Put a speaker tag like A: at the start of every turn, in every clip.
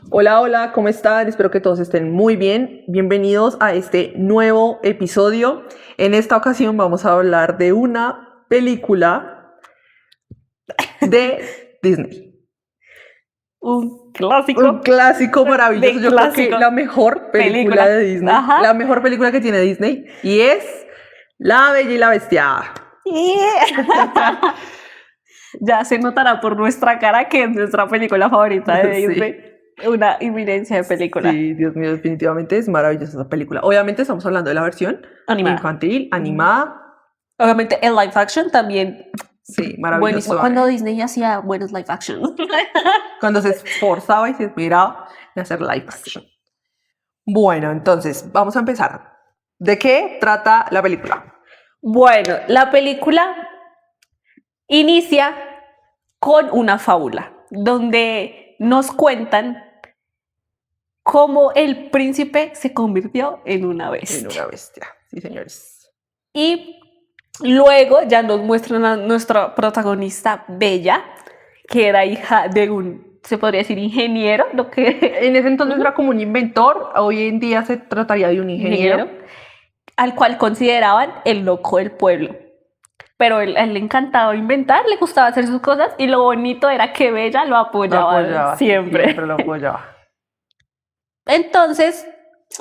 A: Hola, hola, ¿cómo están? Espero que todos estén muy bien. Bienvenidos a este nuevo episodio. En esta ocasión vamos a hablar de una película de Disney.
B: Un clásico.
A: Un clásico maravilloso. Yo creo que
B: clásico.
A: la mejor película de Disney.
B: Ajá.
A: La mejor película que tiene Disney. Y es La Bella y la Bestia.
B: Yeah. Ya se notará por nuestra cara que es nuestra película favorita de
A: Sí.
B: Disney. Una inminencia de película.
A: Sí, Dios mío, definitivamente es maravillosa esa película. Obviamente estamos hablando de la versión
B: Animada.
A: infantil, animada.
B: Obviamente el live action también.
A: Sí, maravilloso.
B: Buenísimo. Cuando Disney hacía buenos live action.
A: Cuando se esforzaba y se esmeraba en hacer live action. Bueno, entonces, vamos a empezar. ¿De qué trata la película?
B: Bueno, la película inicia con una fábula donde nos cuentan cómo el príncipe se convirtió en una bestia.
A: En una bestia, sí, señores.
B: Y luego ya nos muestran a nuestra protagonista Bella, que era hija de un, se podría decir, ingeniero, lo que
A: En ese entonces era como un inventor, hoy en día se trataría de un ingeniero.
B: Al cual consideraban el loco del pueblo. Pero a él le encantaba inventar, le gustaba hacer sus cosas y lo bonito era que Bella lo apoyaba siempre.
A: Siempre lo apoyaba.
B: Entonces,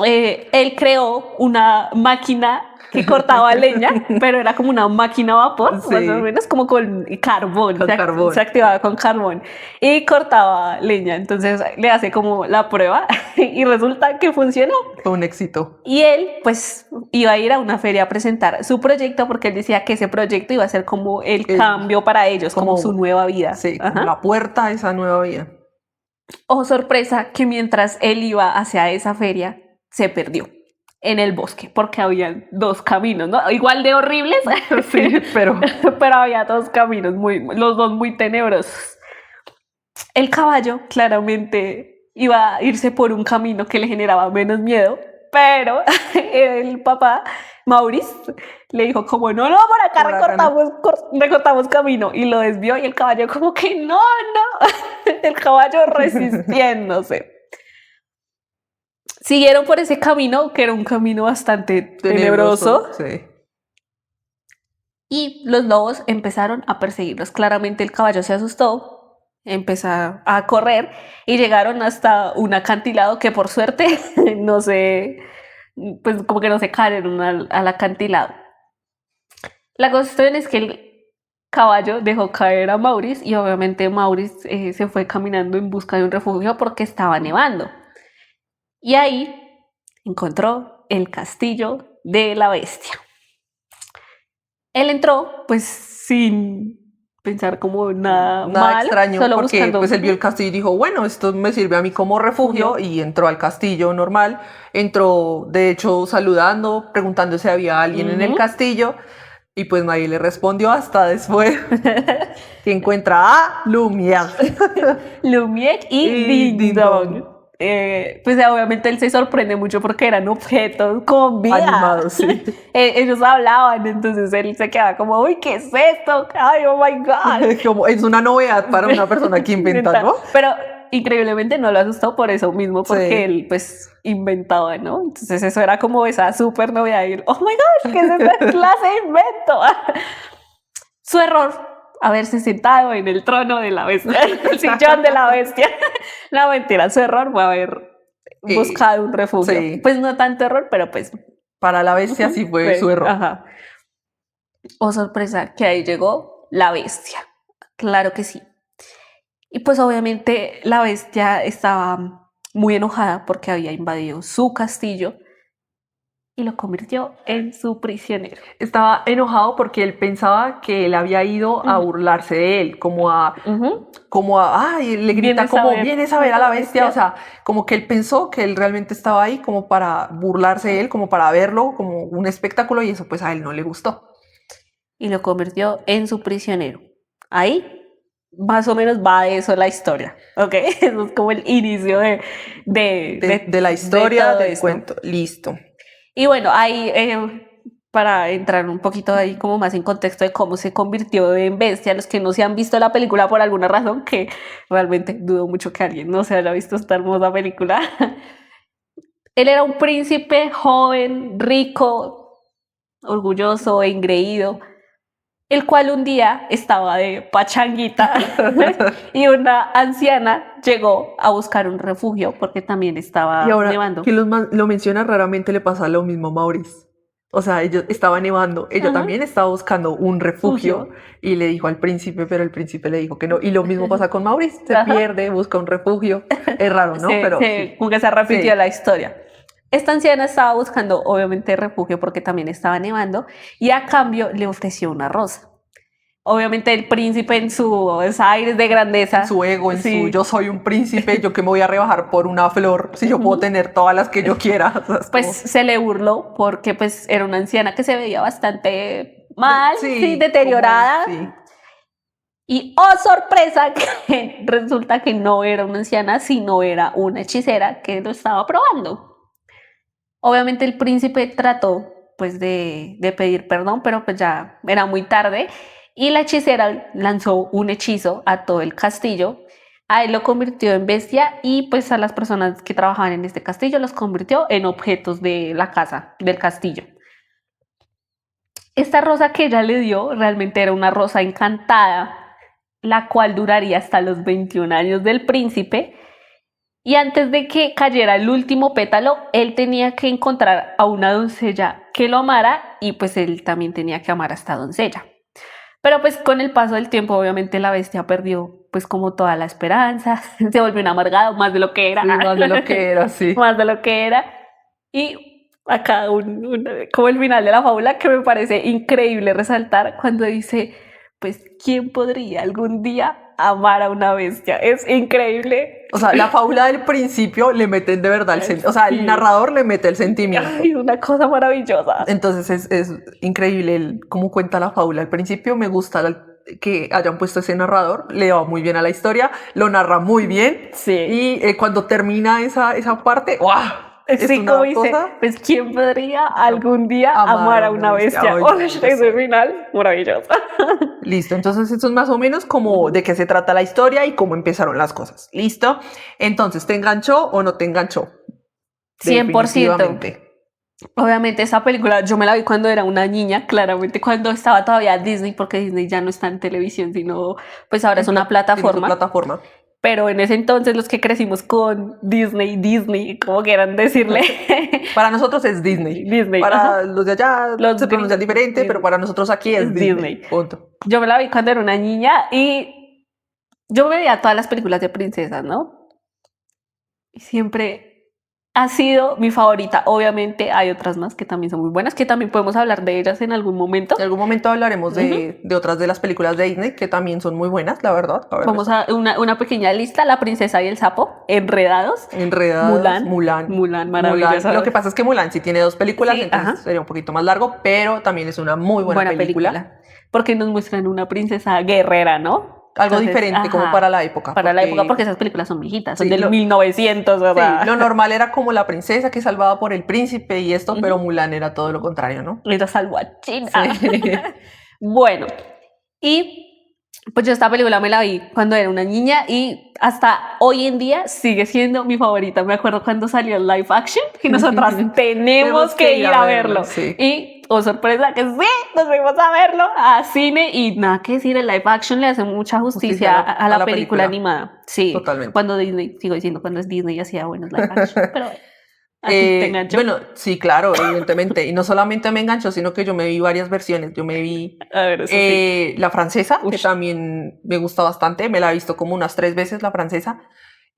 B: él creó una máquina que cortaba leña, pero era como una máquina a vapor,
A: Sí.
B: más o menos, como con carbón.
A: Con carbón.
B: Se activaba con carbón y cortaba leña. Entonces le hace como la prueba y resulta que funcionó.
A: Fue un éxito.
B: Y él, pues, iba a ir a una feria a presentar su proyecto porque él decía que ese proyecto iba a ser como el cambio para ellos, como su nueva vida.
A: Sí, como la puerta a esa nueva vida.
B: Oh, sorpresa, que mientras él iba hacia esa feria, se perdió en el bosque, porque había dos caminos, ¿no? Igual de horribles,
A: Sí, pero
B: había dos caminos, los dos muy tenebrosos. El caballo claramente iba a irse por un camino que le generaba menos miedo, pero el papá, Maurice, le dijo como, no, por acá recortamos camino, y lo desvió y el caballo como que no, el caballo resistiéndose. Siguieron por ese camino, que era un camino bastante tenebroso.
A: Sí.
B: Y los lobos empezaron a perseguirlos. Claramente el caballo se asustó, empezó a correr y llegaron hasta un acantilado que por suerte no se, pues como que no se cayeron al acantilado. La cuestión es que el caballo dejó caer a Maurice y obviamente Maurice se fue caminando en busca de un refugio porque estaba nevando. Y ahí encontró el castillo de la bestia. Él entró, pues, sin pensar como nada mal,
A: extraño,
B: solo
A: porque
B: buscando.
A: pues él vio el castillo y dijo, bueno, esto me sirve a mí como refugio, y entró al castillo normal, entró de hecho saludando, preguntando si había alguien en el castillo, y pues nadie le respondió hasta después que encuentra a Lumière.
B: Lumière y Ding Dong. Pues obviamente él se sorprende mucho porque eran objetos con vida.
A: Animados, sí.
B: Ellos hablaban, entonces él se quedaba como, uy, ¿qué es esto? Ay, oh my God.
A: Como es una novedad para una persona que inventa, ¿no?
B: Pero increíblemente no lo asustó por eso mismo, porque
A: Sí.
B: él pues inventaba, ¿no? Entonces eso era como esa súper novedad y él, oh my gosh, ¿qué es esta clase de invento? Su error, haberse sentado en el trono de la bestia, el sillón de la bestia. La mentira, su error fue haber buscado un refugio.
A: Sí.
B: Pues no tanto error, pero pues
A: para la bestia sí fue su error.
B: Ajá. Oh, sorpresa, que ahí llegó la bestia. Claro que sí. Y pues obviamente la bestia estaba muy enojada porque había invadido su castillo y lo convirtió en su prisionero.
A: Estaba enojado porque él pensaba que él había ido a burlarse de él, ay, le grita vienes a ver a la bestia, o sea, como que él pensó que él realmente estaba ahí como para burlarse de él, como para verlo como un espectáculo, y eso pues a él no le gustó.
B: Y lo convirtió en su prisionero. Ahí más o menos va de eso la historia, ¿ok? Eso es como el inicio de
A: la historia del cuento. Listo.
B: Y bueno, ahí para entrar un poquito ahí como más en contexto de cómo se convirtió en bestia, los que no se han visto la película por alguna razón, que realmente dudo mucho que alguien no se haya visto esta hermosa película. Él era un príncipe joven, rico, orgulloso, engreído, el cual un día estaba de pachanguita y una anciana llegó a buscar un refugio porque también estaba
A: Y ahora
B: nevando.
A: que lo menciona, raramente le pasa lo mismo a Maurice. O sea, ellos estaba nevando, ella
B: Ajá.
A: también estaba buscando un refugio y le dijo al príncipe, pero el príncipe le dijo que no. Y lo mismo pasa con Maurice, se
B: Ajá.
A: pierde, busca un refugio. Es raro, ¿no? Pero sí.
B: Como que se repitió
A: Sí.
B: la historia. Esta anciana estaba buscando, obviamente, refugio porque también estaba nevando y a cambio le ofreció una rosa. Obviamente el príncipe en sus aires de grandeza.
A: En su ego, en
B: sí.
A: su yo soy un príncipe, yo que me voy a rebajar por una flor, si yo puedo tener todas las que yo quiera. O sea, es
B: Pues
A: como-
B: se le burló porque pues era una anciana que se veía bastante mal,
A: Sí,
B: deteriorada.
A: como- sí.
B: Y oh sorpresa, que resulta que no era una anciana, sino era una hechicera que lo estaba probando. Obviamente el príncipe trató pues de pedir perdón, pero pues ya era muy tarde y la hechicera lanzó un hechizo a todo el castillo. A él lo convirtió en bestia y pues a las personas que trabajaban en este castillo los convirtió en objetos de la casa, del castillo. Esta rosa que ella le dio realmente era una rosa encantada, la cual duraría hasta los 21 años del príncipe. Y antes de que cayera el último pétalo, él tenía que encontrar a una doncella que lo amara y pues él también tenía que amar a esta doncella. Pero pues con el paso del tiempo, obviamente la bestia perdió pues como toda la esperanza, se volvió un amargado, más de lo que era.
A: Sí, más de lo que era, sí.
B: Más de lo que era. Y acá como el final de la fábula que me parece increíble resaltar cuando dice, pues, ¿quién podría algún día amar a una bestia? Es increíble.
A: O sea, la fábula del principio le meten de verdad el sentimiento. O sea, el
B: Sí.
A: narrador le mete el sentimiento.
B: Ay, una cosa maravillosa.
A: Entonces es increíble cómo cuenta la fábula. Al principio me gusta que hayan puesto ese narrador, le va muy bien a la historia, lo narra muy bien.
B: Sí.
A: Y cuando termina esa parte, ¡wow! Es
B: Sí,
A: una
B: como dice,
A: cosa-
B: pues ¿quién podría algún día amar a una bestia?
A: Ay,
B: Oye,
A: no,
B: ese final, maravilloso.
A: Listo, entonces esto es más o menos como de qué se trata la historia y cómo empezaron las cosas. ¿Listo? Entonces, ¿te enganchó o no te enganchó?
B: 100%.
A: Definitivamente.
B: Obviamente esa película yo me la vi cuando era una niña, claramente cuando estaba todavía Disney, porque Disney ya no está en televisión, sino pues ahora es una
A: Tiene su
B: plataforma.
A: plataforma.
B: Pero en ese entonces los que crecimos con Disney, como quieran decirle.
A: Para nosotros es Disney.
B: Disney,
A: Para
B: ajá.
A: los de allá
B: Los
A: se pronuncia
B: gringos,
A: diferente,
B: Disney.
A: pero para nosotros aquí es
B: Es
A: Disney.
B: Disney.
A: Punto.
B: Yo me la vi cuando era una niña y yo me veía todas las películas de princesas, ¿no? Y siempre ha sido mi favorita. Obviamente hay otras más que también son muy buenas, que también podemos hablar de ellas en algún momento.
A: En algún momento hablaremos de otras de las películas de Disney que también son muy buenas, la verdad. A ver,
B: Vamos a una pequeña lista: La princesa y el sapo, Enredados,
A: Enredados,
B: Mulan, maravillosa.
A: Lo que pasa es que Mulan sí tiene 2 películas,
B: Sí,
A: entonces
B: ajá.
A: sería un poquito más largo, pero también es una muy buena película.
B: Porque nos muestran una princesa guerrera, ¿no?
A: Algo
B: Entonces,
A: diferente como
B: ajá,
A: para la época.
B: Para la época, porque esas películas son viejitas, son
A: Sí,
B: del 1900,
A: Sí,
B: ¿verdad?
A: lo normal era como la princesa que salvaba por el príncipe y esto, pero Mulan era todo lo contrario, ¿no?
B: Y la salvó a China.
A: Sí.
B: Bueno, y pues yo esta película me la vi cuando era una niña y hasta hoy en día sigue siendo mi favorita. Me acuerdo cuando salió el live action y nosotras tenemos que ir a verlo.
A: Sí.
B: Y, oh sorpresa, que sí, nos fuimos a verlo a cine y nada que decir, el live action le hace mucha justicia a la película animada. Sí,
A: totalmente.
B: Cuando Disney, sigo diciendo, cuando es Disney hacía buenos live action, pero... ¿A ti te enganchó?
A: Bueno, sí, claro, evidentemente. Y no solamente me enganchó, sino que yo me vi varias versiones. Yo me vi
B: A ver, eso sí.
A: la francesa, que
B: Ush.
A: también me gusta bastante. Me la he visto como unas 3 veces, la francesa.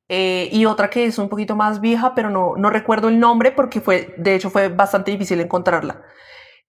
A: Y otra que es un poquito más vieja, pero no recuerdo el nombre porque de hecho fue bastante difícil encontrarla.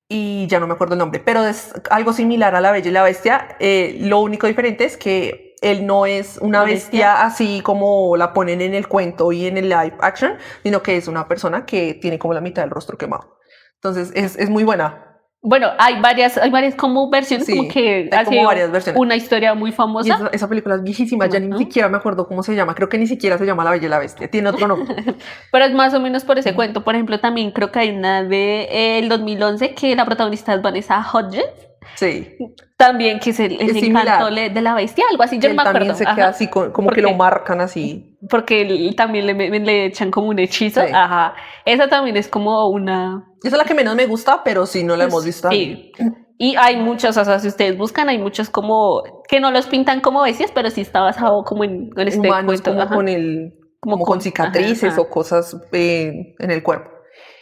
A: Y ya no me acuerdo el nombre, pero es algo similar a La Bella y la Bestia. Lo único diferente es que él no es una bestia así como la ponen en el cuento y en el live action, sino que es una persona que tiene como la mitad del rostro quemado. Entonces es muy buena.
B: Bueno, hay varias como versiones,
A: Sí,
B: como que
A: hay
B: ha
A: como
B: sido
A: varias versiones.
B: una historia muy
A: Y
B: famosa.
A: esa película es viejísima, ya ni siquiera me acuerdo cómo se llama. Creo que ni siquiera se llama La Bella y la Bestia. Tiene otro nombre.
B: Pero es más o menos por ese cuento. Por ejemplo, también creo que hay una de el 2011 que la protagonista es Vanessa Hudgens.
A: Sí,
B: También que es el
A: es
B: encanto
A: similar.
B: de la bestia, algo así. Yo no
A: Él
B: me
A: también
B: acuerdo.
A: se queda
B: Ajá.
A: así, como que lo
B: Porque,
A: marcan así.
B: porque también le echan como un hechizo.
A: Sí.
B: Ajá. Esa también es como una.
A: Esa es la que menos me gusta, pero sí no la hemos visto ahí.
B: Sí. Y hay muchos, o sea, si ustedes buscan, hay muchos como que no los pintan como bestias, pero sí está basado como en este
A: Humanos
B: cuento.
A: como
B: Ajá.
A: como con cicatrices
B: ajá.
A: o cosas en el cuerpo.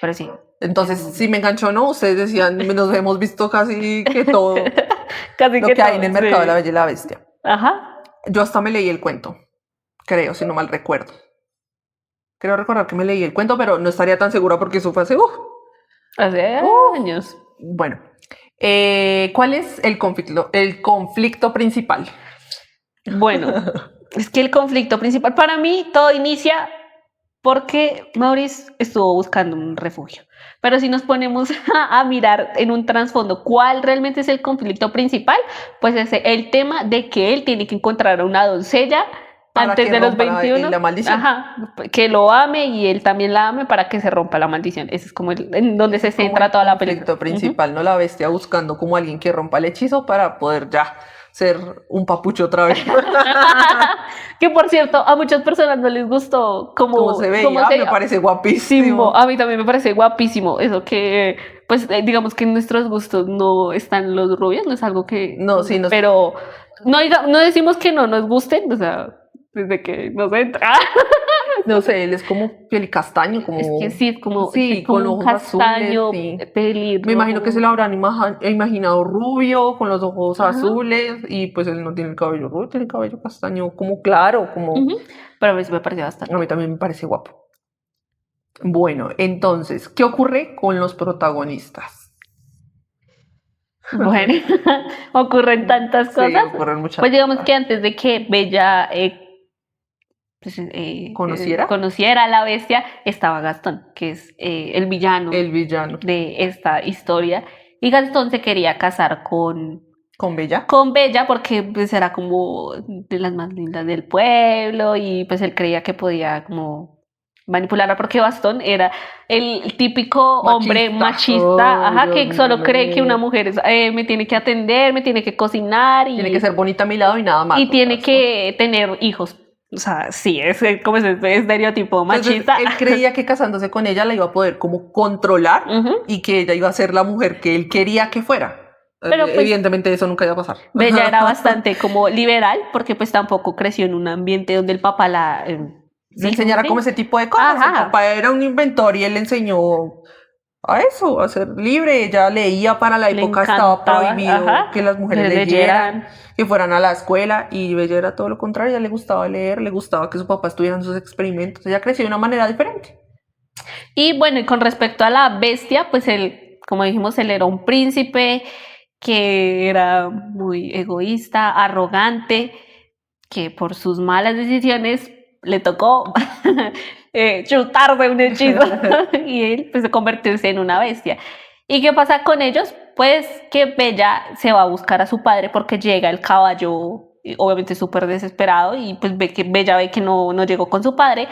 B: Pero sí.
A: Entonces, sí me enganchó, ¿no? Ustedes decían, nos hemos visto casi que todo
B: Casi
A: lo
B: que
A: que hay
B: todo,
A: en el mercado de la
B: sí.
A: Bella y la Bestia.
B: Ajá.
A: Yo hasta me leí el cuento, creo, si no mal recuerdo. Creo recordar que me leí el cuento, pero no estaría tan segura porque eso fue hace...
B: Hace años.
A: Bueno, ¿cuál es el conflicto principal?
B: Bueno, es que el conflicto principal, para mí, todo inicia porque Maurice estuvo buscando un refugio. Pero si nos ponemos a mirar en un trasfondo cuál realmente es el conflicto principal, pues es el tema de que él tiene que encontrar a una doncella
A: Para
B: antes
A: que
B: de los
A: rompa
B: 21,
A: la maldición.
B: ajá, que lo ame y él también la ame para que se rompa la maldición. Ese es como en donde se
A: Como
B: centra
A: el
B: toda la
A: conflicto
B: película.
A: principal, ¿no? La bestia buscando como alguien que rompa el hechizo para poder ya ser un papucho otra vez.
B: Que por cierto, a muchas personas no les gustó
A: Como se veía, me parece guapísimo.
B: A mí también me parece guapísimo eso que, pues digamos que en nuestros gustos no están los rubios, no es algo que,
A: No, sí,
B: pero no decimos que no nos gusten, o sea, desde que nos entra.
A: no sé, él es como piel castaño, como...
B: Es que sí,
A: Sí,
B: es como
A: con
B: un
A: ojos azules,
B: castaño
A: sí. Me imagino que se lo
B: pelirrojo.
A: habrán imaginado rubio, con los ojos
B: Ajá.
A: azules, y pues él no tiene el cabello rubio, tiene el cabello castaño como claro, como...
B: Ujú. Pero a mí sí me pareció bastante.
A: A mí también me parece guapo. Bueno, entonces, ¿qué ocurre con los protagonistas?
B: Bueno, ocurren tantas
A: Sí,
B: cosas.
A: ocurren muchas
B: Pues digamos
A: cosas.
B: que antes de que Bella pues,
A: ¿Conociera?
B: conociera a la bestia, estaba Gastón, que es el villano
A: El villano.
B: de esta historia. Y Gastón se quería casar
A: ¿Con Bella?
B: con Bella porque pues era como de las más lindas del pueblo y pues él creía que podía como manipularla porque Gastón era el típico hombre machista,
A: Ay,
B: ajá,
A: Dios
B: que solo cree que una
A: mío.
B: mujer me tiene que atender, me tiene que cocinar y
A: Tiene que ser bonita a mi lado y nada más.
B: y
A: o
B: tiene
A: sea,
B: que tener hijos. O sea, sí, es como ese estereotipo
A: entonces,
B: machista.
A: él creía que casándose con ella la iba a poder como controlar
B: Ujú.
A: y que ella iba a ser la mujer que él quería que fuera.
B: Pero pues
A: Evidentemente eso nunca iba a pasar.
B: Bella era bastante como liberal porque pues tampoco creció en un ambiente donde el papá la...
A: Le enseñara
B: sí.
A: como ese tipo de cosas.
B: Ajá.
A: El papá era un inventor y él le enseñó a eso, a ser libre. Ella leía, para la
B: Le
A: época estaba
B: encantaba,
A: prohibido
B: ajá,
A: que las mujeres
B: que
A: leyeran, que fueran a la escuela, y Bella era todo lo contrario. A ella le gustaba leer, le gustaba que su papá estuviera en sus experimentos. Ella creció de una manera diferente.
B: Y bueno, y con respecto a la bestia, pues él, como dijimos, él era un príncipe que era muy egoísta, arrogante, que por sus malas decisiones le tocó chutarse un hechizo y él pues convertirse en una bestia. ¿Y qué pasa con ellos? Pues que Bella se va a buscar a su padre porque llega el caballo, obviamente súper desesperado, y pues Bella ve que no llegó con su padre,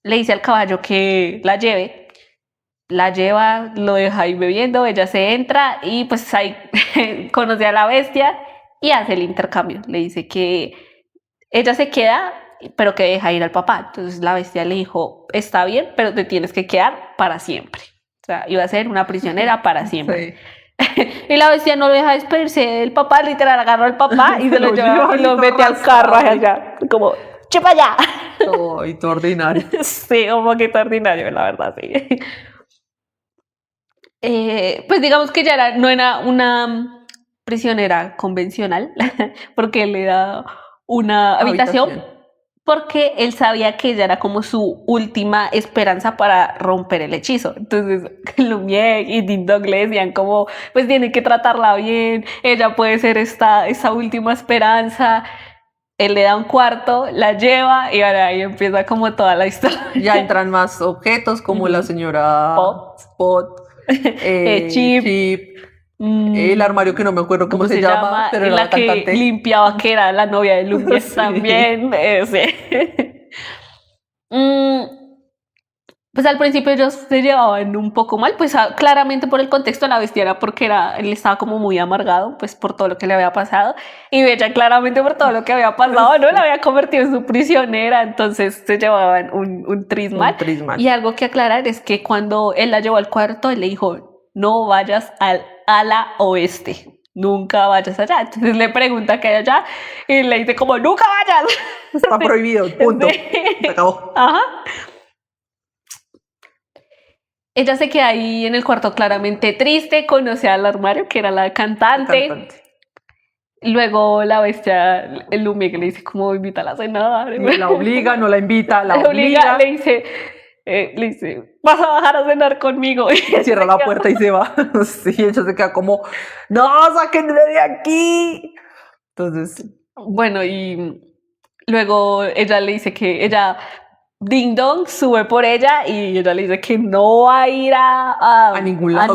B: le dice al caballo que la lleve, la lleva, lo deja ahí bebiendo, ella se entra y pues ahí conoce a la bestia y hace el intercambio. Le dice que ella se queda, pero que deja ir al papá. Entonces la bestia le dijo, está bien, pero te tienes que quedar para siempre. O sea, iba a ser una prisionera para siempre. Sí. Y la bestia no lo deja despedirse del papá, literal, agarró al papá y se lo lleva y lo mete al carro allá, como, ¡chepa allá!
A: Ay, todo ordinario.
B: Sí, un poquito ordinario, la verdad, sí. Pues digamos que ya no era una prisionera convencional, porque él le da una habitación, porque él sabía que ella era como su última esperanza para romper el hechizo. Entonces Lumière y Ding Dong le decían como, pues tienen que tratarla bien, ella puede ser esa última esperanza. Él le da un cuarto, la lleva y ahora ahí empieza como toda la historia.
A: Ya entran más objetos como la señora
B: Pot.
A: Pot,
B: Chip.
A: El armario que no me acuerdo cómo se llama, pero era
B: la
A: la
B: que
A: cantante.
B: limpiaba, que era la novia de Lumière
A: Sí.
B: también. Ese. Pues al principio ellos se llevaban un poco mal, pues claramente por el contexto de la bestia era porque él estaba como muy amargado, pues por todo lo que le había pasado, y Bella claramente por todo lo que había pasado, ¿no? La había convertido en su prisionera, entonces se llevaban un tris mal.
A: Un tris mal.
B: Y algo que aclarar es que cuando él la llevó al cuarto, él le dijo, no vayas al ala oeste, nunca vayas allá. Entonces le pregunta qué hay allá y le dice como, nunca vayas.
A: Está prohibido, punto.
B: Sí.
A: Se acabó.
B: Ajá. Ella se queda ahí en el cuarto claramente triste, conoce al armario, que era la cantante. Luego la bestia, el Lumière, le dice como invítala a cenar.
A: La obliga, no la invita, la obliga.
B: Le dice, vas a bajar a cenar conmigo. Y
A: cierra la puerta y se va. Sí, ella se queda como, no, sáquenme de aquí. Entonces.
B: Bueno, y luego ella le dice que ella... Ding Dong sube por ella y ella le dice que no va a ir
A: a ningún lado.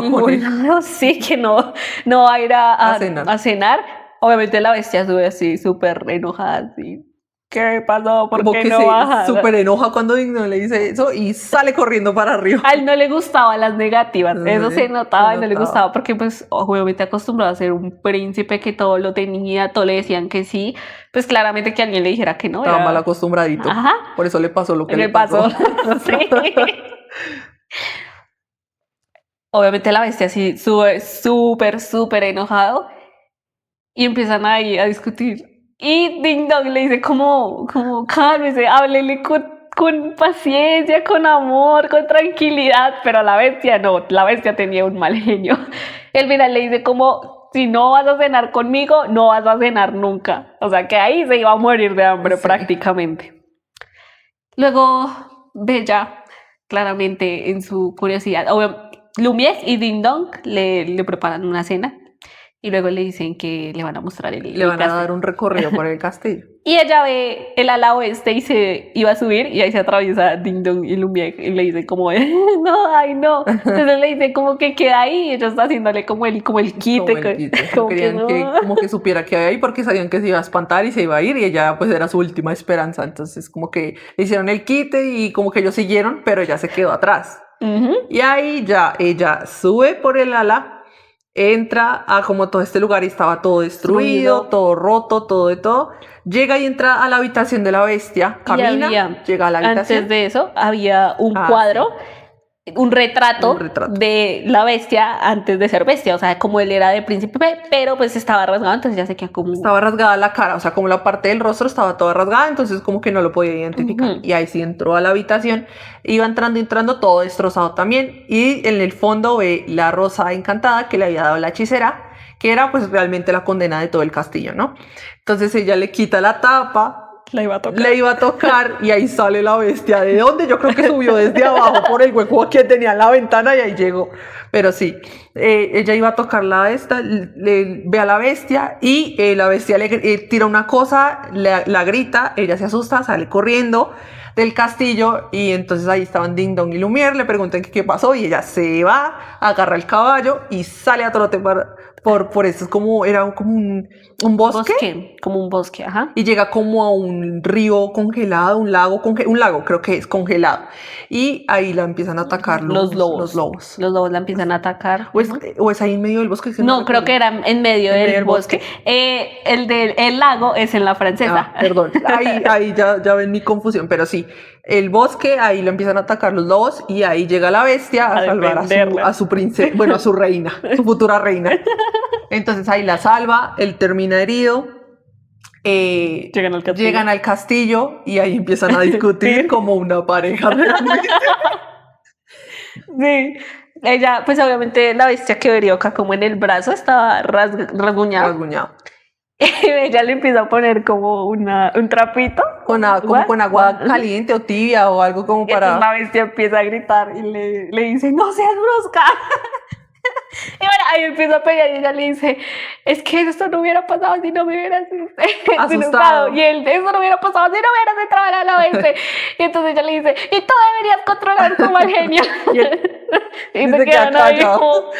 B: Sí, que no va a ir a cenar. Obviamente la bestia sube así súper enojada, así. ¿Qué pasó? ¿Por qué no baja?
A: Súper enoja cuando Ding Dong le dice eso y sale corriendo para arriba.
B: A él no le gustaban las negativas, eso se notaba y no le gustaba porque pues obviamente acostumbrado a ser un príncipe que todo lo tenía, todo le decían que sí, pues claramente que alguien le dijera que no.
A: Estaba mal acostumbradito. Ajá. Por eso le pasó lo que le pasó.
B: Sí. Obviamente la bestia así sube súper enojado y empiezan ahí a discutir. Y Ding Dong le dice como cálmese, háblele con paciencia, con amor, con tranquilidad, pero la bestia no, la bestia tenía un mal genio. El final le dice como, si no vas a cenar conmigo, no vas a cenar nunca. O sea que ahí se iba a morir de hambre prácticamente. Luego Bella, claramente en su curiosidad, Lumière y Ding Dong le preparan una cena. Y luego le dicen que le van a mostrar
A: le van a dar un recorrido por el castillo.
B: Y ella ve el ala oeste y se iba a subir y ahí se atraviesa Ding Dong y Lumière y le dice como, no, ay no. Entonces le dice como que queda ahí y ella está haciéndole como el quite.
A: Como querían que supiera que había ahí porque sabían que se iba a espantar y se iba a ir y ella pues era su última esperanza. Entonces como que le hicieron el quite y como que ellos siguieron, pero ella se quedó atrás. Y ahí ya ella sube por el ala, entra a como todo este lugar y estaba todo destruido, todo roto, todo de todo. Llega y entra a la habitación de la bestia, camina, llega a la habitación.
B: Antes de eso había un cuadro, sí. un retrato de la bestia antes de ser bestia, o sea, como él era de príncipe, pero pues estaba rasgado, entonces ya se queda como...
A: Estaba rasgada la cara, o sea, como la parte del rostro estaba toda rasgada, entonces como que no lo podía identificar. Y ahí sí entró a la habitación, iba entrando, todo destrozado también, y en el fondo ve la rosa encantada que le había dado la hechicera, que era pues realmente la condena de todo el castillo, ¿no? Entonces ella le quita la tapa,
B: le
A: iba a tocar y ahí sale la bestia. ¿De dónde? Yo creo que subió desde abajo por el hueco que tenía en la ventana y ahí llegó. Pero sí, ella iba a tocar ve a la bestia y la bestia le tira una cosa, la grita, ella se asusta, sale corriendo del castillo y entonces ahí estaban Ding Dong y Lumière, le preguntan qué pasó y ella se va, agarra el caballo y sale a trote por eso, era como un bosque.
B: Como un bosque, ajá.
A: Y llega como a un río congelado, un lago creo que es congelado. Y ahí la empiezan a atacar los lobos.
B: Los lobos la empiezan a atacar.
A: ¿O es ahí en medio del bosque?
B: No, creo que era en medio del bosque. El lago es en la francesa.
A: Perdón, ahí ya ven mi confusión, pero sí. El bosque, ahí lo empiezan a atacar los lobos y ahí llega la bestia a salvar a su princesa, bueno, a su reina, su futura reina. Entonces ahí la salva, él termina herido. Llegan al castillo y ahí empiezan a discutir como una pareja.
B: Sí, ella, pues obviamente la bestia quedó herida como en el brazo, estaba rasguñado. Ella le empieza a poner como un trapito.
A: Como con agua caliente o tibia o algo como para...
B: Entonces la bestia empieza a gritar y le dice, no seas brusca. Y bueno, ahí empieza a pelear y ella le dice, es que esto no hubiera pasado si no me hubieras
A: asustado.
B: Y él, eso no hubiera pasado si no hubieras entrado a la bestia. Y entonces ella le dice, y tú deberías controlar tu mal genio.
A: Y se quedan ahí como...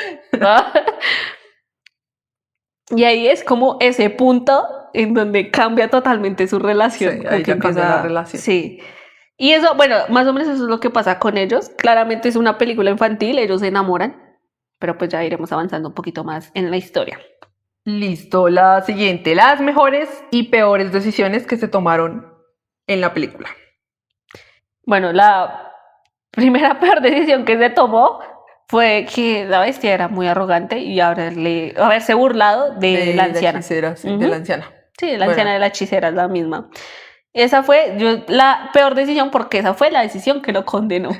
B: Y ahí es como ese punto en donde cambia totalmente su relación.
A: Sí, ahí ya cambia la relación.
B: Sí. Y eso, bueno, más o menos eso es lo que pasa con ellos. Claramente es una película infantil, ellos se enamoran, pero pues ya iremos avanzando un poquito más en la historia.
A: Listo, la siguiente, las mejores y peores decisiones que se tomaron en la película.
B: Bueno, la primera peor decisión que se tomó fue que la bestia era muy arrogante y haberse burlado de la anciana.
A: Hechicera, sí,
B: Ujú.
A: de la anciana.
B: Sí, la anciana de la hechicera es la misma. Esa fue la peor decisión porque esa fue la decisión que lo condenó.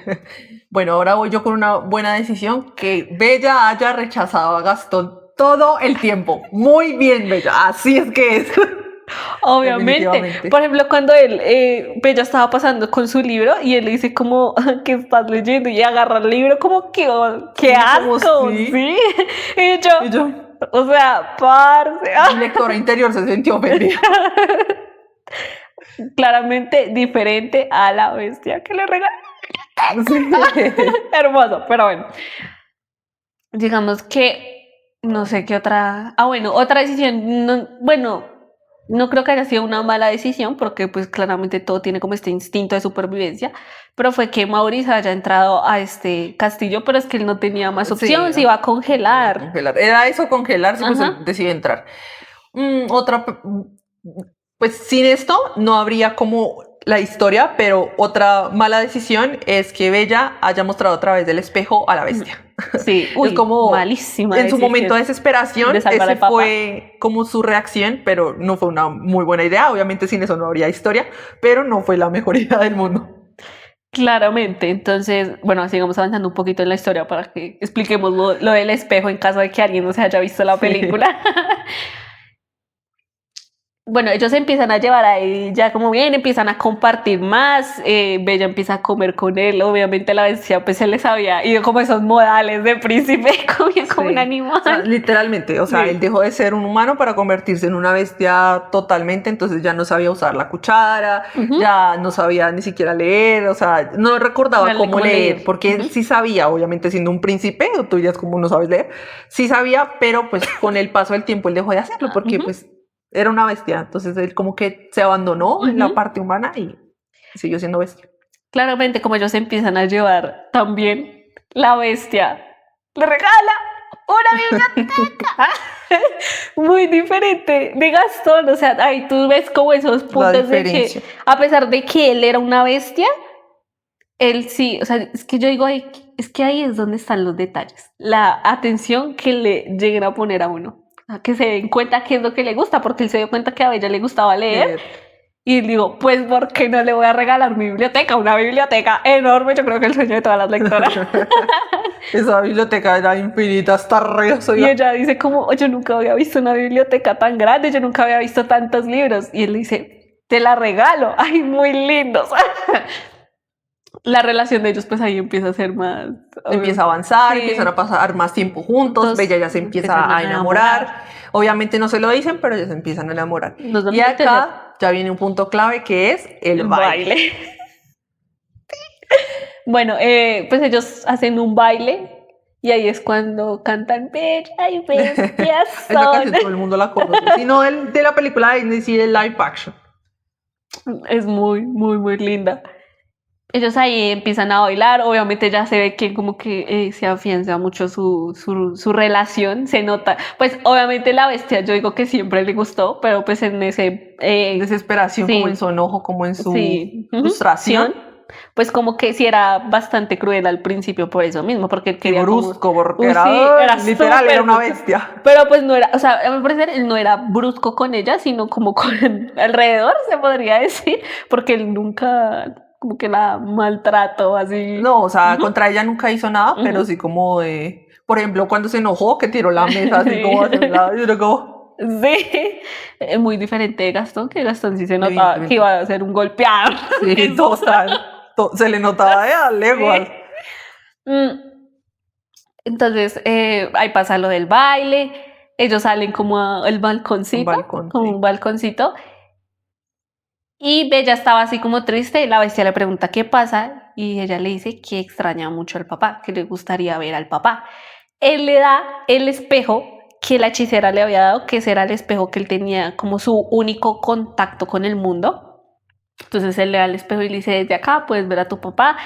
A: Bueno, ahora voy yo con una buena decisión, que Bella haya rechazado a Gastón todo el tiempo. Muy bien, Bella, así es que es.
B: Obviamente. Por ejemplo, cuando Bella estaba pasando con su libro y él le dice como, ¿qué estás leyendo? Y agarra el libro como, ¡qué asco! ¿Sí? Y yo, o sea, parce.
A: Mi lectora interior se sintió ofendida.
B: Claramente diferente a la bestia que le regaló. Hermoso, pero bueno. Digamos que, no sé qué otra... bueno, otra decisión, no creo que haya sido una mala decisión porque pues claramente todo tiene como este instinto de supervivencia, pero fue que Maurice haya entrado a este castillo, pero es que él no tenía más opción, sí, se iba a congelar.
A: Era eso, congelarse, pues él decidió entrar. Pues sin esto no habría como la historia, pero otra mala decisión es que Bella haya mostrado a través del espejo a la bestia.
B: Sí,
A: es como
B: malísima
A: en su momento de desesperación, ese fue como su reacción, pero no fue una muy buena idea. Obviamente sin eso no habría historia, pero no fue la mejor idea del mundo.
B: Claramente, entonces, bueno, sigamos avanzando un poquito en la historia para que expliquemos lo del espejo en caso de que alguien no se haya visto la película. Bueno, ellos empiezan a llevar ahí ya como bien, empiezan a compartir más, Bella empieza a comer con él, obviamente la bestia pues se les había ido como esos modales de príncipe, comía como un animal.
A: O sea, literalmente, o sea, él dejó de ser un humano para convertirse en una bestia totalmente, entonces ya no sabía usar la cuchara, ya no sabía ni siquiera leer, o sea, no recordaba cómo leer, porque él sí sabía, obviamente siendo un príncipe, o tú dirías como no sabes leer, sí sabía, pero pues con el paso del tiempo él dejó de hacerlo, porque pues era una bestia, entonces él como que se abandonó en la parte humana y siguió siendo bestia.
B: Claramente, como ellos empiezan a llevar también, la bestia le regala una biblioteca muy diferente de Gastón, o sea, ahí tú ves como esos puntos de que, a pesar de que él era una bestia, él sí, o sea, es que yo digo, es que ahí es donde están los detalles, la atención que le lleguen a poner a uno. Que se den cuenta qué es lo que le gusta, porque él se dio cuenta que a Bella le gustaba leer. Y digo, pues, ¿por qué no le voy a regalar mi biblioteca? Una biblioteca enorme, yo creo que el sueño de todas las lectoras.
A: Esa biblioteca era infinita, hasta re.
B: Y ella dice como, yo nunca había visto una biblioteca tan grande, yo nunca había visto tantos libros. Y él dice, te la regalo, ay, muy lindos. La relación de ellos pues ahí empieza a ser más...
A: Empieza a avanzar, empiezan a pasar más tiempo juntos, Bella ya se empieza a enamorar. Obviamente no se lo dicen, pero ellos se empiezan a enamorar. Y acá ya viene un punto clave que es el baile. Bueno,
B: pues ellos hacen un baile y ahí es cuando cantan Bella y Bestia son.
A: Esa canción todo el mundo la conoce, sino de la película de Disney, el live action.
B: Es muy, muy, muy linda. Ellos ahí empiezan a bailar, obviamente ya se ve que como que se afianza mucho su relación, se nota, pues obviamente la bestia yo digo que siempre le gustó, pero pues en ese...
A: desesperación, como en su enojo, como en su frustración,
B: pues como que sí era bastante cruel al principio por eso mismo, porque él quería
A: brusco, porque era literal, era una bestia.
B: Pero pues no era, o sea, a mi parecer él no era brusco con ella, sino como con alrededor, se podría decir, porque él nunca... como que la maltrato así.
A: No, o sea, contra ella nunca hizo nada, pero sí como de... Por ejemplo, cuando se enojó, que tiró la mesa así como hacia un lado, y yo como...
B: Sí, es muy diferente de Gastón, que Gastón sí se notaba que iba a ser un golpeado.
A: Sí, total. Se le notaba de a leguas.
B: Entonces, ahí pasa lo del baile, ellos salen como al balconcito, como un balconcito. Y Bella estaba así como triste, la bestia le pregunta qué pasa y ella le dice que extraña mucho al papá, que le gustaría ver al papá. Él le da el espejo que la hechicera le había dado, que ese era el espejo que él tenía como su único contacto con el mundo. Entonces él le da el espejo y le dice, desde acá puedes ver a tu papá.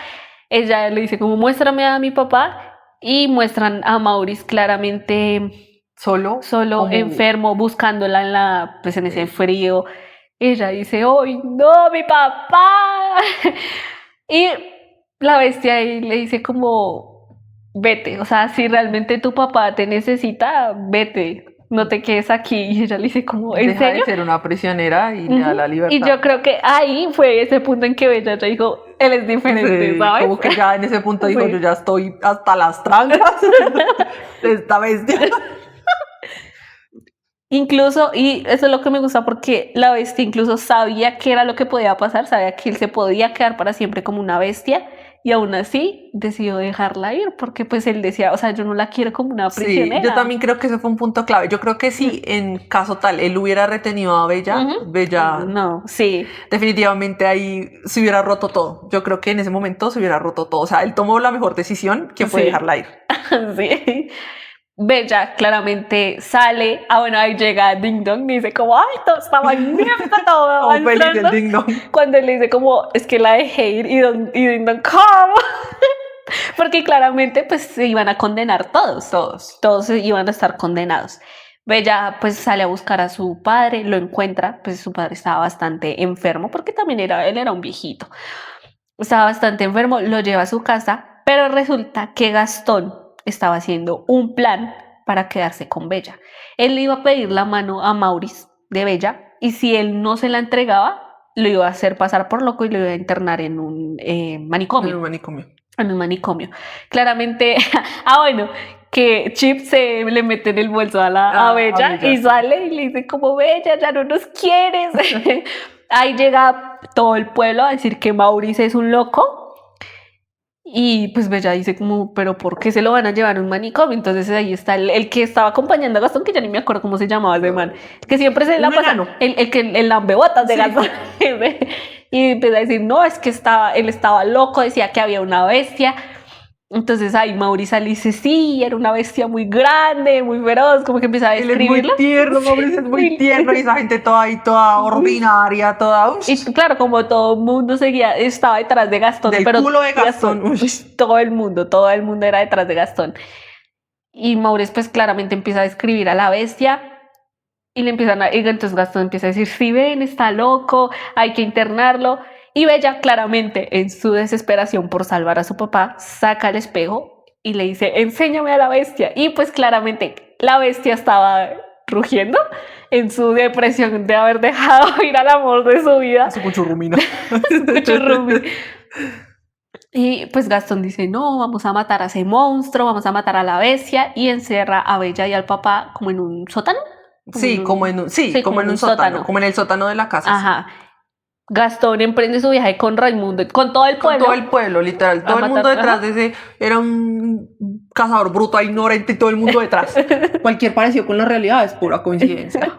B: Ella le dice como, muéstrame a mi papá, y muestran a Maurice claramente
A: Solo como...
B: enfermo, buscándola pues en ese frío. Ella dice, ¡ay, no, mi papá! Y la bestia ahí le dice como, vete, o sea, si realmente tu papá te necesita, vete, no te quedes aquí. Y ella le dice como, ¿en
A: deja
B: serio?
A: de ser una prisionera y le da la libertad.
B: Y yo creo que ahí fue ese punto en que Bella ya dijo, él es diferente,
A: Sí,
B: ¿sabes?
A: como que ya en ese punto dijo,
B: Sí.
A: yo ya estoy hasta las trancas de esta bestia.
B: Incluso, y eso es lo que me gusta porque la bestia incluso sabía qué era lo que podía pasar, sabía que él se podía quedar para siempre como una bestia, y aún así decidió dejarla ir porque pues él decía, o sea, yo no la quiero como una prisionera.
A: Sí, yo también creo que ese fue un punto clave. Yo creo que si en caso tal él hubiera retenido a Bella, Bella
B: No, sí.
A: definitivamente ahí se hubiera roto todo. Yo creo que en ese momento se hubiera roto todo. O sea, él tomó la mejor decisión, que fue
B: Sí.
A: dejarla ir.
B: Sí. Bella claramente sale, bueno, ahí llega Ding Dong y dice como, ay, todo está magnífico, todo
A: Como feliz el
B: avanzando.
A: Ding Dong.
B: Cuando él le dice como, es que la dejé ir, y Ding Dong, ¿cómo? Porque claramente pues se iban a condenar todos iban a estar condenados. Bella pues sale a buscar a su padre, lo encuentra, pues su padre estaba bastante enfermo porque también él era un viejito, estaba bastante enfermo, lo lleva a su casa, pero resulta que Gastón estaba haciendo un plan para quedarse con Bella. Él le iba a pedir la mano a Maurice de Bella, y si él no se la entregaba, lo iba a hacer pasar por loco y lo iba a internar en un manicomio.
A: En un manicomio.
B: En un manicomio. Claramente, bueno, que Chip se le mete en el bolso a Bella y sale y le dice como, Bella, ya no nos quieres. Ahí llega todo el pueblo a decir que Maurice es un loco. Y pues Bella dice como, pero ¿por qué se lo van a llevar a un manicomio? Entonces ahí está el que estaba acompañando a Gastón, que ya ni me acuerdo cómo se llamaba ese man, que siempre se la pasa, el lambebotas de Gastón. Y empieza a decir, no, es que él estaba loco, decía que había una bestia. Entonces ahí Maurice le dice, sí, era una bestia muy grande, muy feroz, como que empieza a describirlo.
A: Él es muy tierno, Maurice es muy tierno, y esa gente toda ahí, toda ordinaria, toda...
B: Y claro, como todo el mundo estaba detrás de Gastón.
A: Del culo de Gastón.
B: Todo el mundo era detrás de Gastón. Y Maurice pues claramente empieza a describir a la bestia, y entonces Gastón empieza a decir, sí, ven, está loco, hay que internarlo. Y Bella claramente, en su desesperación por salvar a su papá, saca el espejo y le dice, enséñame a la bestia. Y pues claramente la bestia estaba rugiendo en su depresión de haber dejado ir al amor de su vida.
A: Su cuchurrumina.
B: Su cuchurrumi. Y pues Gastón dice, no, vamos a matar a ese monstruo, vamos a matar a la bestia, y encierra a Bella y al papá como en un sótano.
A: Como en un sótano, como en el sótano de la casa.
B: Ajá. Sí. Gastón emprende su viaje con Raimundo, con todo el pueblo.
A: Con todo el pueblo, literal. Todo el mundo detrás de ese. Era un cazador bruto, ignorante, y todo el mundo detrás. Cualquier parecido con la realidad es pura coincidencia.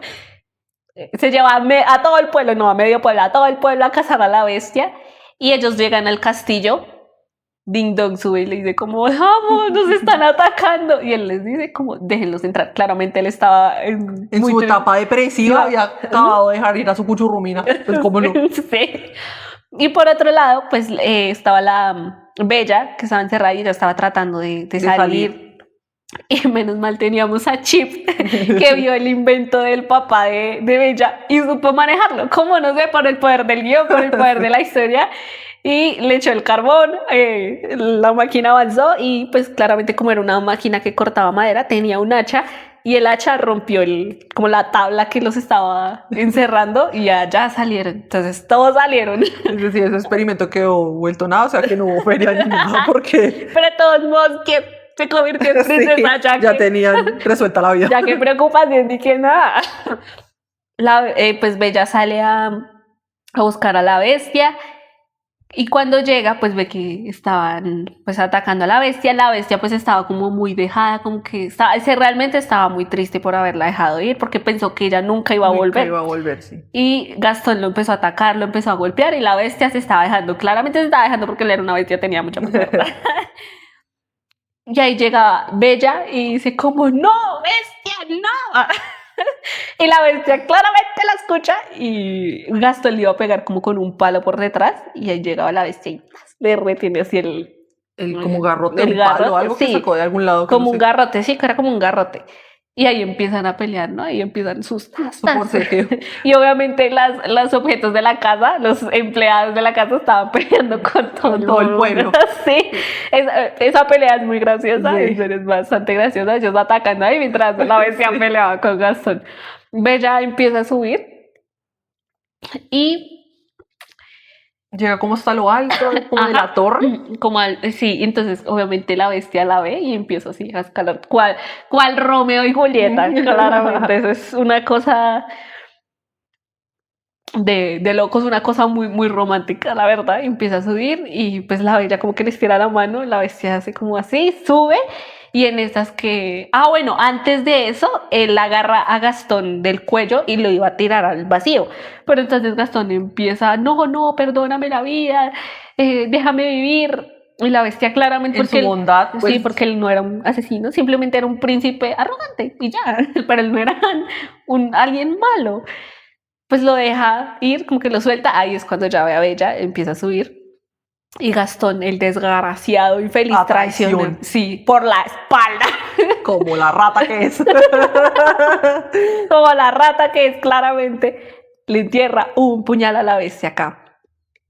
B: Se lleva a todo el pueblo, no a medio pueblo, a todo el pueblo a cazar a la bestia. Y ellos llegan al castillo. Ding Dong sube y le dice como, vamos, nos están atacando. Y él les dice como, déjenlos entrar. Claramente él estaba en
A: su etapa depresiva, había acabado de dejar ir a su cuchurrumina. Pues cómo no.
B: Sí. Y por otro lado, pues estaba la Bella, que estaba encerrada y ya estaba tratando de salir. Y menos mal teníamos a Chip, que vio el invento del papá de Bella y supo manejarlo. ¿Cómo? No sé, por el poder del guión, por el poder de la historia. Y le echó el carbón, la máquina avanzó, y pues claramente, como era una máquina que cortaba madera, tenía un hacha, y el hacha rompió como la tabla que los estaba encerrando, y ya salieron. Entonces todos salieron.
A: Es decir, ese experimento quedó vuelto nada, o sea que no hubo feria ni nada, porque...
B: Pero de todos modos, que se convirtió en princesa,
A: ya tenían resuelta la vida.
B: Ya qué preocupación, ni que nada. Pues Bella sale a buscar a la bestia. Y cuando llega, pues ve que estaban pues atacando a la bestia. La bestia pues estaba como muy dejada, como que realmente estaba muy triste por haberla dejado ir, porque pensó que ella nunca iba a volver.
A: Nunca iba a volver, sí.
B: Y Gastón lo empezó a atacar, lo empezó a golpear, y la bestia se estaba dejando. Claramente se estaba dejando porque él era una bestia, tenía mucha fuerza. Y ahí llega Bella y dice como, no, bestia, no. Y la bestia claramente la escucha y Gastón le iba a pegar como con un palo por detrás y ahí llegaba la bestia y le retiene así
A: El como garrote,
B: el
A: un palo,
B: garrote,
A: algo que
B: sí,
A: sacó de algún lado. Que
B: como
A: no
B: un
A: sé.
B: garrote, sí, que era como un garrote. Y ahí empiezan a pelear, ¿no? Y empiezan sus
A: Su forcejeo.
B: Y obviamente los objetos de la casa, los empleados de la casa estaban peleando con
A: todo el pueblo.
B: Sí, esa pelea es muy graciosa,
A: Sí.
B: es bastante graciosa. Ellos atacan ahí mientras la bestia
A: Sí.
B: peleaba con Gastón. Bella empieza a subir y
A: Llega como hasta lo alto, como de la torre.
B: sí, entonces obviamente la bestia la ve y empieza así a escalar, cual Romeo y Julieta, claramente, eso es una cosa de locos, una cosa muy, muy romántica, la verdad, y empieza a subir y pues la bella como que le estira la mano, la bestia hace como así, sube y en estas que, bueno, antes de eso, él agarra a Gastón del cuello y lo iba a tirar al vacío, pero entonces Gastón empieza, no, perdóname la vida, déjame vivir, y la bestia claramente,
A: En su bondad, pues.
B: sí, porque él no era un asesino, simplemente era un príncipe arrogante y ya, pero él no era alguien malo. Pues lo deja ir, como que lo suelta, ahí es cuando ya ve a Bella, empieza a subir. Y Gastón, el desgraciado infeliz,
A: A traición.
B: sí, por la espalda.
A: Como la rata que es.
B: Como la rata que es, claramente, le entierra un puñal a la bestia acá.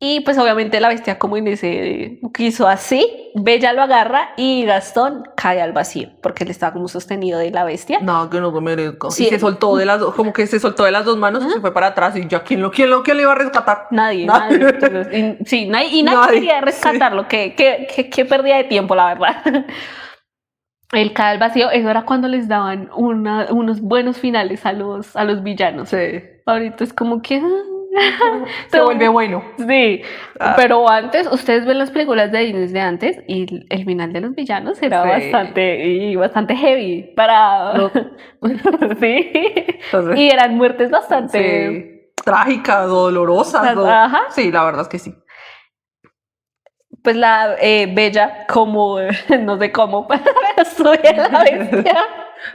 B: Y pues obviamente la bestia como en ese quiso así, Bella lo agarra y Gastón cae al vacío, porque él estaba como sostenido de la bestia.
A: No, que no lo merezco.
B: Sí.
A: Y se soltó de las dos, como que se soltó de las dos manos y se fue para atrás. Y ya, ¿quién le iba a rescatar?
B: Nadie. Entonces, nadie quería rescatarlo. Sí. Qué pérdida de tiempo, la verdad. El cae al vacío, eso era cuando les daban unos buenos finales a los villanos.
A: Sí.
B: Ahorita es como que
A: se vuelve bueno.
B: Sí, pero antes, ustedes ven las películas de Disney de antes y el final de los villanos era bastante heavy para... sí, entonces, y eran muertes bastante...
A: trágicas, dolorosas.
B: Ajá.
A: Sí, la verdad es que sí.
B: Pues la Bella, como, no sé cómo, sube a la bestia.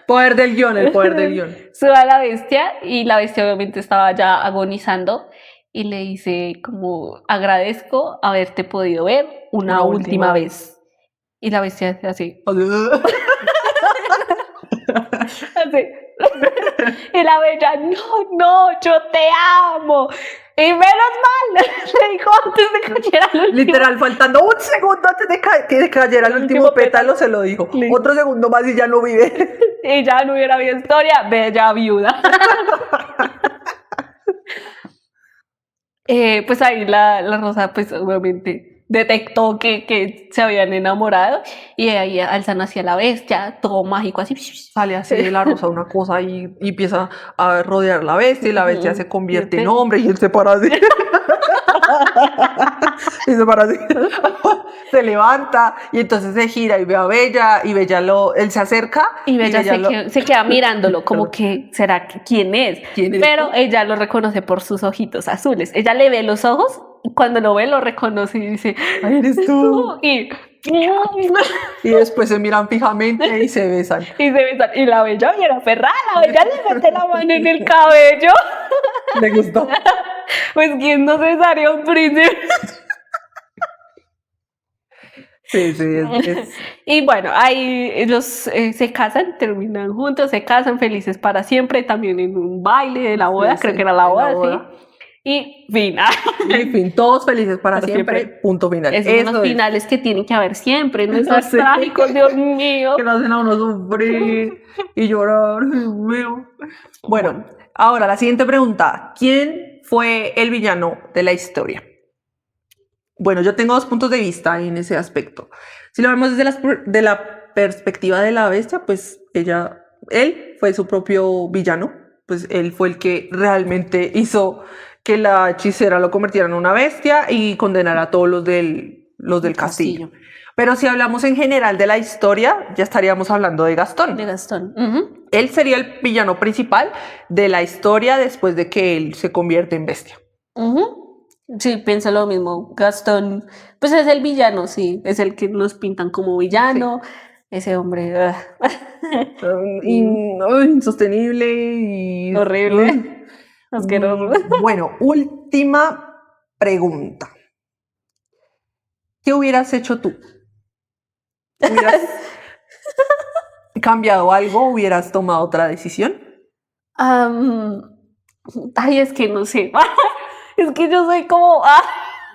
A: Poder del guión, el poder del guión.
B: Sube a la bestia y la bestia obviamente estaba ya agonizando y le dice como, agradezco haberte podido ver una última vez. Y la bestia hace así. Así. Y la bella, no, yo te amo. Y menos mal, le dijo antes de que cayera el último.
A: Literal, faltando un segundo antes de que cayera el último pétalo, se lo dijo. Otro segundo más y ya no vive.
B: Y ya no hubiera habido historia, bella viuda. Pues ahí la Rosa, pues obviamente detectó que se habían enamorado y ahí alzan hacia la bestia, todo mágico, así.
A: Sale así de la Rosa una cosa y empieza a rodear la bestia y la bestia se convierte en hombre y él se para así. Y se para así. Se levanta y entonces se gira y ve a Bella y Bella él se acerca
B: y Bella se queda mirándolo como que será quién es, pero ella lo reconoce por sus ojitos azules. Ella le ve los ojos y cuando lo ve lo reconoce y dice,
A: eres tú. Y después se miran fijamente y se besan.
B: Y la Bella viene aferrada, la Bella le mete la mano en el cabello.
A: Le gustó.
B: Pues quién no se daría un príncipe.
A: Sí.
B: Y bueno, ahí ellos se casan, terminan juntos, se casan felices para siempre, también en un baile de la boda, creo que era la boda, sí. Y fin.
A: Y fin, todos felices para siempre, punto final.
B: Esos son los finales que tienen que haber siempre, no esos trágicos, Dios mío.
A: Que nos hacen a uno sufrir y llorar, Dios mío. Bueno, ahora la siguiente pregunta. ¿Quién fue el villano de la historia? Bueno, yo tengo dos puntos de vista en ese aspecto. Si lo vemos desde la perspectiva de la bestia, pues él fue su propio villano, pues él fue el que realmente hizo que la hechicera lo convirtiera en una bestia y condenara a todos los del castillo. Pero si hablamos en general de la historia, ya estaríamos hablando de Gastón. Él sería el villano principal de la historia después de que él se convierte en bestia.
B: Sí, pienso lo mismo. Gastón, pues es el villano, sí, es el que nos pintan como villano. Sí. Ese hombre,
A: Insostenible y
B: horrible, asqueroso.
A: Bueno, última pregunta. ¿Qué hubieras hecho tú? ¿Hubieras cambiado algo? ¿Hubieras tomado otra decisión?
B: Ay, es que no sé. Es que yo soy como...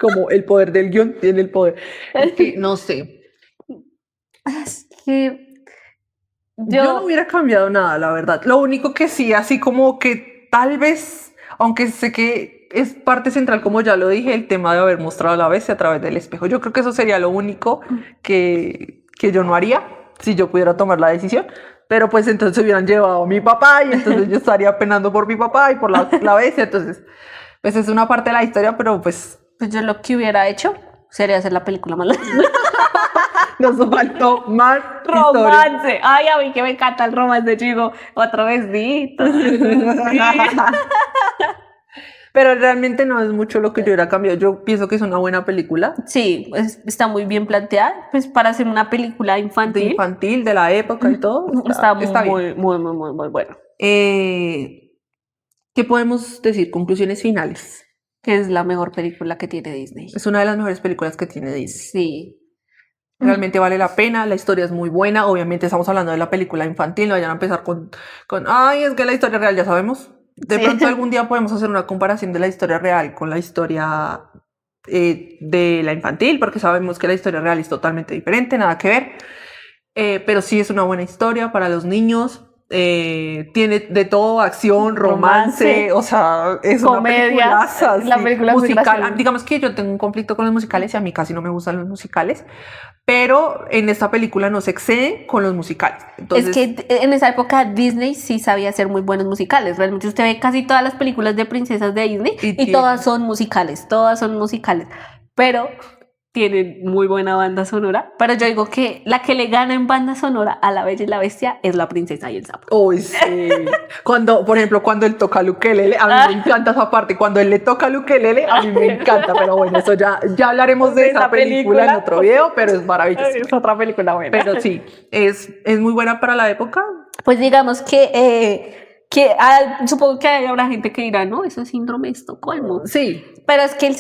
A: Como el poder del guión tiene el poder. Es que no sé.
B: Es que
A: Yo no hubiera cambiado nada, la verdad. Lo único que sí, así como que tal vez, aunque sé que es parte central, como ya lo dije, el tema de haber mostrado la bestia a través del espejo. Yo creo que eso sería lo único que yo no haría si yo pudiera tomar la decisión. Pero pues entonces hubieran llevado a mi papá y entonces yo estaría penando por mi papá y por la bestia. Entonces, pues es una parte de la historia, pero pues...
B: Pues yo lo que hubiera hecho sería hacer la película más larga.
A: Nos faltó más
B: romance.
A: Historia.
B: Ay, a mí que me encanta el romance, chico. Otra vez dito.
A: Pero realmente no es mucho lo que yo hubiera cambiado. Yo pienso que es una buena película.
B: Sí, está muy bien planteada. Pues para hacer una película infantil.
A: De infantil, de la época y todo.
B: Está
A: muy,
B: bien. Muy bueno.
A: ¿Qué podemos decir? Conclusiones finales.
B: Que es la mejor película que tiene Disney.
A: Es una de las mejores películas que tiene Disney.
B: Sí.
A: Realmente vale la pena, la historia es muy buena. Obviamente estamos hablando de la película infantil, no vayan a empezar con ay, es que la historia real ya sabemos. De pronto algún día podemos hacer una comparación de la historia real con la historia de la infantil, porque sabemos que la historia real es totalmente diferente, nada que ver. Pero sí es una buena historia para los niños. Tiene de todo, acción, romance, o sea, es
B: comedia,
A: una película musical. Digamos que yo tengo un conflicto con los musicales y a mí casi no me gustan los musicales, pero en esta película no se excede con los musicales. Entonces,
B: es que en esa época Disney sí sabía hacer muy buenos musicales. Realmente usted ve casi todas las películas de princesas de Disney y todas son musicales, pero tienen muy buena banda sonora, pero yo digo que la que le gana en banda sonora a La Bella y la Bestia es La Princesa y el Sapo.
A: Uy, sí. Por ejemplo, cuando él toca el ukelele, a mí me encanta esa parte. Cuando él le toca el ukelele, a mí me encanta. Pero bueno, eso ya hablaremos de esa película en otro video, pero es maravilloso.
B: Es otra película buena.
A: Pero sí, es muy buena para la época.
B: Pues digamos supongo que habrá gente que dirá, no, eso es síndrome de Estocolmo.
A: Sí.
B: Pero es que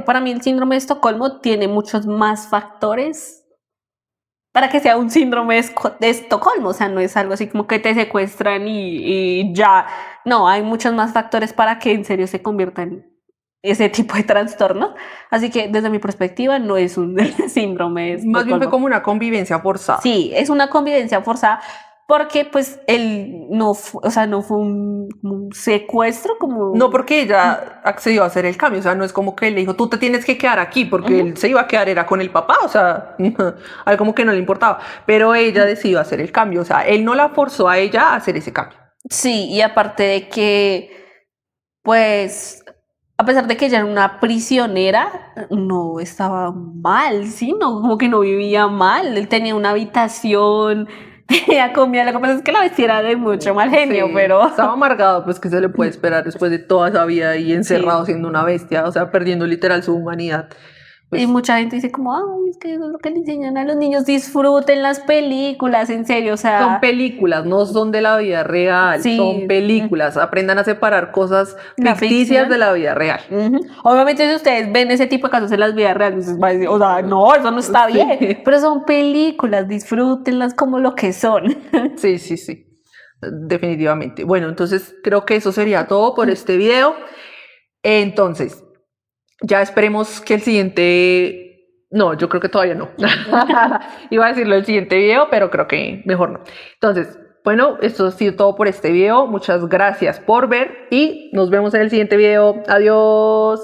B: para mí el síndrome de Estocolmo tiene muchos más factores para que sea un síndrome de Estocolmo. O sea, no es algo así como que te secuestran y ya. No, hay muchos más factores para que en serio se convierta en ese tipo de trastornos. Así que desde mi perspectiva no es un síndrome de Estocolmo.
A: Más bien fue como una convivencia forzada.
B: Sí, es una convivencia forzada. Porque pues él no fue un secuestro como...
A: No, porque ella accedió a hacer el cambio, o sea, no es como que él le dijo, tú te tienes que quedar aquí, porque él se iba a quedar, era con el papá, o sea, algo como que no le importaba, pero ella decidió hacer el cambio, o sea, él no la forzó a ella a hacer ese cambio.
B: Sí, y aparte de que, pues, a pesar de que ella era una prisionera, no estaba mal, ¿sí? No, como que no vivía mal, él tenía una habitación... Ella comía, lo que pasa es que la bestia era de mucho mal genio, pero...
A: Estaba amargado, pues que se le puede esperar después de toda esa vida ahí encerrado siendo una bestia, o sea, perdiendo literal su humanidad.
B: Pues, y mucha gente dice como, ay, es que eso es lo que le enseñan a los niños, disfruten las películas, en serio, o sea...
A: Son películas, no son de la vida real, son películas, aprendan a separar cosas ficticias de la vida real.
B: Obviamente si ustedes ven ese tipo de casos en las vidas reales, van a decir, o sea, no, eso no está bien, pero son películas, disfrútenlas como lo que son.
A: Sí, definitivamente. Bueno, entonces creo que eso sería todo por este video. Entonces, ya esperemos que el siguiente... No, yo creo que todavía no. Iba a decirlo el siguiente video, pero creo que mejor no. Entonces, bueno, esto ha sido todo por este video. Muchas gracias por ver y nos vemos en el siguiente video. Adiós.